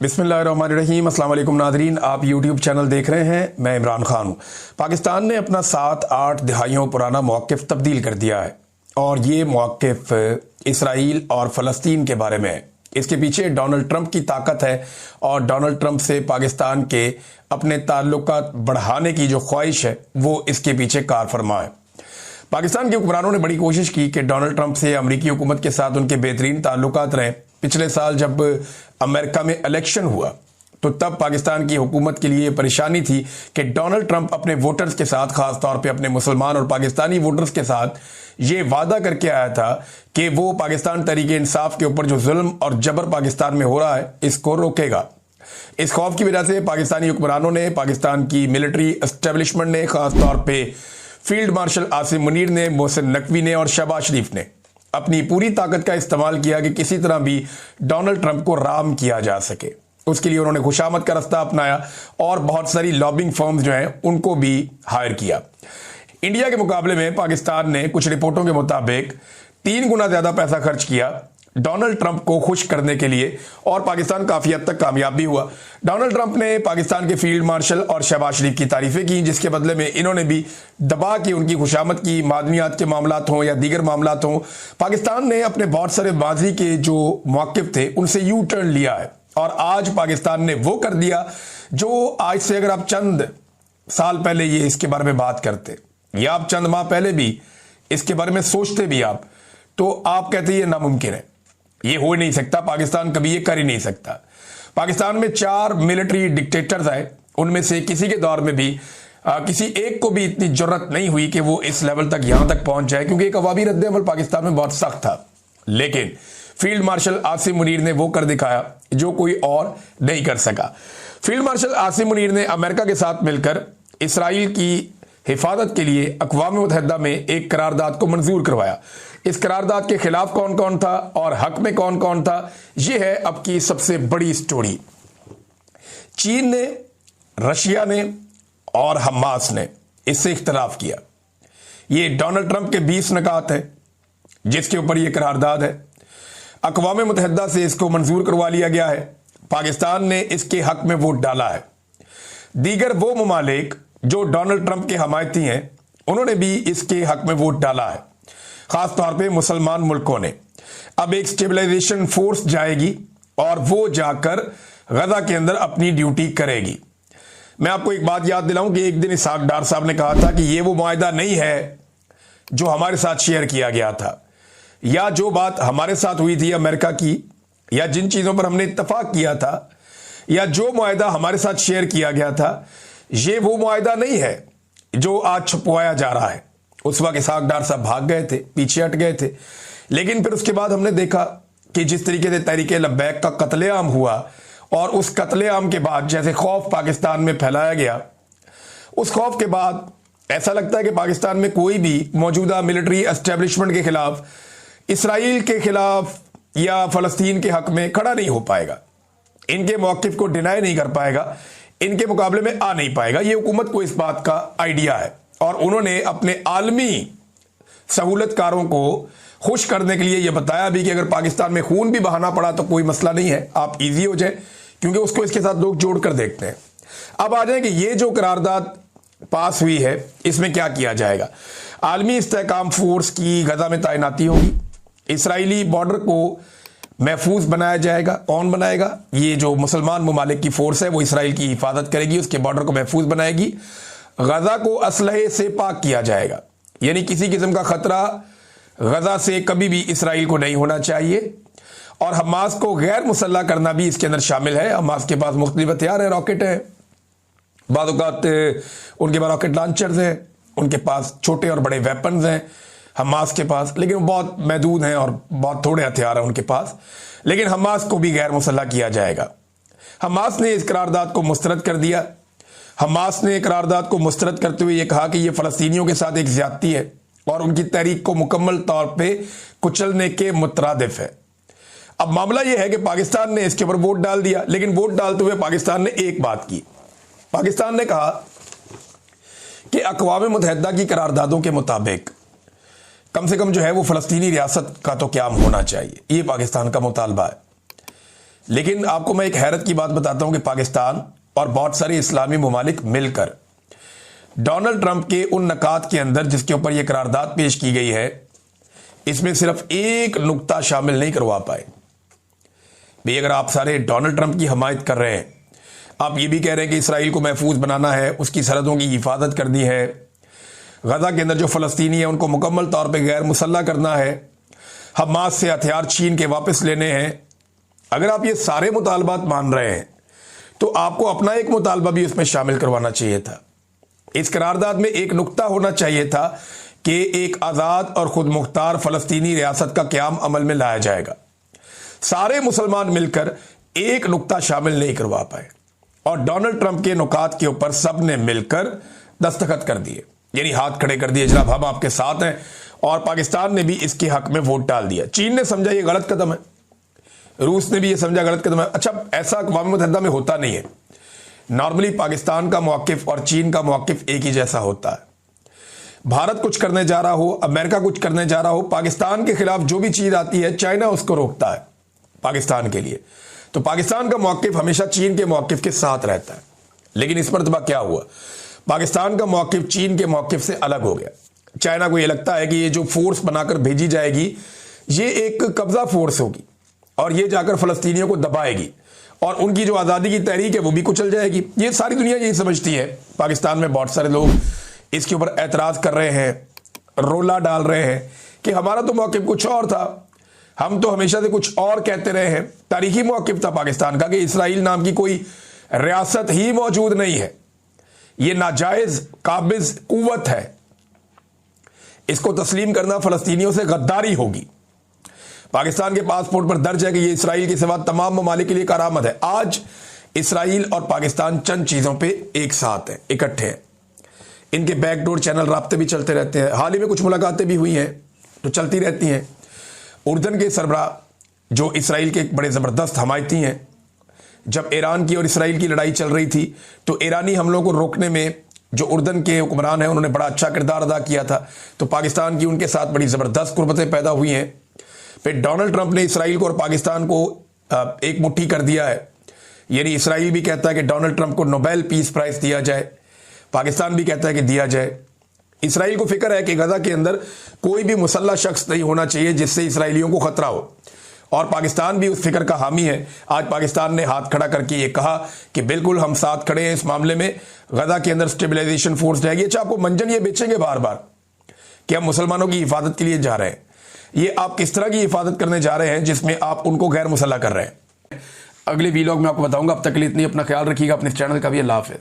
बिस्मिल्लाहिर्रहमानिर्रहीम। अस्सलाम वालेकुम नादरीन, आप यूट्यूब चैनल देख रहे हैं। मैं इमरान खान हूँ। पाकिस्तान ने अपना 7-8 दिहाइयों पुराना मौक़िफ़ तब्दील कर दिया है और ये मौक़िफ़ इसराइल और फ़लस्तीन के बारे में है। इसके पीछे डोनाल्ड ट्रंप की ताकत है और डोनाल्ड ट्रंप से पाकिस्तान के अपने ताल्लुकात बढ़ाने की जो ख्वाहिश है वो इसके पीछे कार फरमा है। पाकिस्तान के हुक्मरानों ने बड़ी कोशिश की कि डोनाल्ड ट्रंप से अमरीकी हुकूमत के साथ उनके बेहतरीन ताल्लुकात रहें। पिछले साल जब अमेरिका में इलेक्शन हुआ तो तब पाकिस्तान की हुकूमत के लिए परेशानी थी कि डोनाल्ड ट्रंप अपने वोटर्स के साथ, खास तौर पे अपने मुसलमान और पाकिस्तानी वोटर्स के साथ ये वादा करके आया था कि वो पाकिस्तान तहरीके इंसाफ के ऊपर जो जुल्म और जबर पाकिस्तान में हो रहा है इसको रोकेगा। इस खौफ की वजह से पाकिस्तानी हुक्मरानों ने, पाकिस्तान की मिलिट्री एस्टेब्लिशमेंट ने, खास तौर पर फील्ड मार्शल आसिम मुनीर ने, मोहसिन नकवी ने और शहबाज शरीफ ने अपनी पूरी ताकत का इस्तेमाल किया कि किसी तरह भी डोनाल्ड ट्रंप को राम किया जा सके। उसके लिए उन्होंने खुशामद का रास्ता अपनाया और बहुत सारी लॉबिंग फर्म्स जो हैं उनको भी हायर किया। इंडिया के मुकाबले में पाकिस्तान ने कुछ रिपोर्टों के मुताबिक 3 गुना ज्यादा पैसा खर्च किया डोनाल्ड ट्रंप को खुश करने के लिए और पाकिस्तान काफी हद तक कामयाब भी हुआ। डोनाल्ड ट्रंप ने पाकिस्तान के फील्ड मार्शल और शहबाज शरीफ की तारीफें की, जिसके बदले में इन्होंने भी दबा के उनकी खुशामद की। मादनियात के मामलात हों या दीगर मामलात हों, पाकिस्तान ने अपने बहुत सारे माजी के जो मौक़िफ़ थे उनसे यू टर्न लिया है और आज पाकिस्तान ने वो कर दिया जो आज से अगर आप चंद साल पहले ये इसके बारे में बात करते या आप चंद माह पहले भी इसके बारे में सोचते भी आप, तो आप कहते ये नामुमकिन है, ये हो नहीं सकता, पाकिस्तान कभी ये कर ही नहीं सकता। पाकिस्तान में 4 मिलिट्री डिक्टेटर्स आए, उनमें से किसी के दौर में भी किसी एक को भी इतनी जरूरत नहीं हुई कि वो इस लेवल तक यहां तक पहुंच जाए, क्योंकि एक अवामी रद्द-ए-अमल पाकिस्तान में बहुत सख्त था। लेकिन फील्ड मार्शल आसिम मुनीर ने वो कर दिखाया जो कोई और नहीं कर सका। फील्ड मार्शल आसिम मुनीर ने अमेरिका के साथ मिलकर इसराइल की हिफाजत के लिए अक़वाम मुत्तहिदा में एक करारदाद को मंजूर करवाया। इस करारदाद के खिलाफ कौन कौन था और हक में कौन कौन था, यह है अब की सबसे बड़ी स्टोरी। चीन ने, रशिया ने और हमास ने इससे इख्तलाफ किया। ये डोनाल्ड ट्रंप के 20 नकात है जिसके ऊपर यह करारदाद है। अक़वाम मुत्तहिदा से इसको मंजूर करवा लिया गया है। पाकिस्तान ने इसके हक में वोट डाला है। दीगर वो ममालिक जो डोनाल्ड ट्रंप के हमायती हैं उन्होंने भी इसके हक में वोट डाला है, खास तौर पे मुसलमान मुल्कों ने। अब एक स्टेबलाइजेशन फोर्स जाएगी और वो जाकर गजा के अंदर अपनी ड्यूटी करेगी। मैं आपको एक बात याद दिलाऊं कि एक दिन इसहाक डार साहब ने कहा था कि ये वो मुआहदा नहीं है जो हमारे साथ शेयर किया गया था, या जो बात हमारे साथ हुई थी अमेरिका की, या जिन चीजों पर हमने इत्तफाक किया था, या जो मुआहदा हमारे साथ शेयर किया गया था, ये वो मुआहदा नहीं है जो आज छुपवाया जा रहा है। उस वक्त इसहाक डार साहब भाग गए थे, पीछे हट गए थे। लेकिन फिर उसके बाद हमने देखा कि जिस तरीके से तहरीके लब्बैक का कत्लेआम हुआ और उस कत्लेआम के बाद जैसे खौफ पाकिस्तान में फैलाया गया, उस खौफ के बाद ऐसा लगता है कि पाकिस्तान में कोई भी मौजूदा मिलिट्री एस्टेब्लिशमेंट के खिलाफ, इसराइल के खिलाफ या फलस्तीन के हक में खड़ा नहीं हो पाएगा, इनके मौक़िफ़ को डिनाई नहीं कर पाएगा, इनके मुकाबले में आ नहीं पाएगा। ये हुकूमत को इस बात का आइडिया है और उन्होंने अपने आलमी सहूलतकारों को खुश करने के लिए यह बताया भी कि अगर पाकिस्तान में खून भी बहाना पड़ा तो कोई मसला नहीं है, आप इजी हो जाए, क्योंकि उसको इसके साथ लोग जोड़कर देखते हैं। अब आ जाए कि ये जो करारदाद पास हुई है इसमें क्या किया जाएगा। आलमी इस्तेहकाम फोर्स की गजा में तैनाती होगी, इसराइली बॉर्डर को महफूज बनाया जाएगा। कौन बनाएगा? ये जो मुसलमान ममालिक की फोर्स है वो इसराइल की हिफाजत करेगी, उसके बॉर्डर को महफूज बनाएगी। गजा को असलहे से पाक किया जाएगा, यानी किसी किस्म का खतरा गजा से कभी भी इसराइल को नहीं होना चाहिए। और हमास को गैर मुसल्ला करना भी इसके अंदर शामिल है। हमास के पास मुख्तलिफ हथियार है, रॉकेट है, बाद औक़ात उनके पास रॉकेट लॉन्चर्स हैं, उनके पास छोटे और बड़े वेपन्स हैं हमास के पास, लेकिन वो बहुत महदूद हैं और बहुत थोड़े हथियार हैं उनके पास। लेकिन हमास को भी गैर मुसल्ला किया जाएगा। हमास ने इस करारदाद को मुस्तरद कर दिया। हमास ने करारदाद को मुस्तरद करते हुए यह कहा कि यह फ़लस्तीनियों के साथ एक ज्यादती है और उनकी तहरीक को मुकम्मल तौर पे कुचलने के मुतरादिफ है। अब मामला यह है कि पाकिस्तान ने इसके ऊपर वोट डाल दिया, लेकिन वोट डालते हुए पाकिस्तान ने एक बात की। पाकिस्तान ने कहा कि अक़वाम मुत्तहिदा की करारदादों के मुताबिक कम से कम जो है वो फ़लस्तीनी रियासत का तो क़याम होना चाहिए, ये पाकिस्तान का मुतालबा है। लेकिन आपको मैं एक हैरत की बात बताता हूं कि पाकिस्तान और बहुत सारे इस्लामी ममालिक मिलकर डोनाल्ड ट्रंप के उन नकात के अंदर जिसके ऊपर यह करारदाद पेश की गई है, इसमें सिर्फ एक नुक्ता शामिल नहीं करवा पाए। भाई अगर आप सारे डोनाल्ड ट्रंप की हमायत कर रहे हैं, आप ये भी कह रहे हैं कि इसराइल को महफूज बनाना है, उसकी सरहदों की हिफाजत करनी है, गजा के अंदर जो फलस्तीनी है उनको मुकम्मल तौर पर गैर मुसल्ला करना है, हमास से हथियार छीन के वापस लेने हैं, अगर आप ये सारे मुतालबात मान रहे हैं तो आपको अपना एक मुतालबा भी उसमें शामिल करवाना चाहिए था। इस करारदाद में एक नुक्ता होना चाहिए था कि एक आज़ाद और खुद मुख्तार फलस्तीनी रियासत का क़याम अमल में लाया जाएगा। सारे मुसलमान मिलकर एक नुक्ता शामिल नहीं करवा पाए और डोनाल्ड ट्रंप के नुकात के ऊपर सब ने मिलकर दस्तखत कर दिए, यानी हाथ खड़े कर दिए, जनाब हम आपके साथ हैं, और पाकिस्तान ने भी इसके हक में वोट डाल दिया। चीन ने समझा ये गलत कदम है, रूस ने भी ये समझा गलत कदम है। अच्छा, ऐसा अक़वाम मुत्तहिदा में होता नहीं है। नॉर्मली पाकिस्तान का मौक़िफ़ और चीन का मौक़िफ़ एक ही जैसा होता है। भारत कुछ करने जा रहा हो, अमेरिका कुछ करने जा रहा हो, पाकिस्तान के खिलाफ जो भी चीज़ आती है चाइना उसको रोकता है पाकिस्तान के लिए। तो पाकिस्तान का मौक़िफ़ हमेशा चीन के मौक़िफ़ के साथ रहता है। लेकिन इस मरतबा क्या हुआ, पाकिस्तान का मौक़िफ़ चीन के मौक़िफ़ से अलग हो गया। चाइना को यह लगता है कि ये जो फोर्स बनाकर भेजी जाएगी ये एक कब्जा फोर्स होगी और ये जाकर फलस्तीनियों को दबाएगी और उनकी जो आज़ादी की तहरीक है वो भी कुचल जाएगी। ये सारी दुनिया यही समझती है। पाकिस्तान में बहुत सारे लोग इसके ऊपर एतराज़ कर रहे हैं, रोला डाल रहे हैं कि हमारा तो मौक़िफ़ कुछ और था, हम तो हमेशा से कुछ और कहते रहे हैं। तारीखी मौक़िफ़ था पाकिस्तान का कि इसराइल नाम की कोई रियासत ही मौजूद नहीं है, ये नाजायज़ काबिज़ कुव्वत है, इसको तस्लीम करना फ़लस्तीनियों से गद्दारी होगी। पाकिस्तान के पासपोर्ट पर दर्ज है कि ये इसराइल के सिवा तमाम ममालिक के लिए करामत है। आज इसराइल और पाकिस्तान चंद चीज़ों पे एक साथ हैं, इकट्ठे हैं। इनके बैकडोर चैनल राब्ते भी चलते रहते हैं। हाल ही में कुछ मुलाकातें भी हुई हैं तो चलती रहती हैं। उर्दन के सरबराह जो इसराइल के एक बड़े ज़बरदस्त हमायती हैं, जब ईरान की और इसराइल की लड़ाई चल रही थी तो ईरानी हमलों को रोकने में जो उर्दन के हुक्मरान हैं उन्होंने बड़ा अच्छा किरदार अदा किया था। तो पाकिस्तान की उनके साथ बड़ी ज़बरदस्त कुर्बतें पैदा हुई हैं। फिर डोनाल्ड ट्रंप ने इसराइल को और पाकिस्तान को एक मुट्ठी कर दिया है, यानी इसराइल भी कहता है कि डोनाल्ड ट्रंप को नोबेल पीस प्राइज़ दिया जाए, पाकिस्तान भी कहता है कि दिया जाए। इसराइल को फिक्र है कि गजा के अंदर कोई भी मुसल्लह शख्स नहीं होना चाहिए जिससे इसराइलियों को खतरा हो, और पाकिस्तान भी उस फिक्र का हामी है। आज पाकिस्तान ने हाथ खड़ा करके ये कहा कि बिल्कुल हम साथ खड़े हैं इस मामले में, गजा के अंदर स्टेबलाइजेशन फोर्स रहेगी। अच्छा, आपको मंजन ये बेचेंगे बार बार कि हम मुसलमानों की हिफाजत के लिए जा रहे हैं। ये आप किस तरह की हिफाजत करने जा रहे हैं जिसमें आप उनको गैर मुसल्लह कर रहे हैं? अगले वीलॉग में आपको बताऊंगा। अब तक के लिए इतनी, अपना ख्याल रखिएगा, अपने चैनल का भी। अल्लाह हाफ़िज़।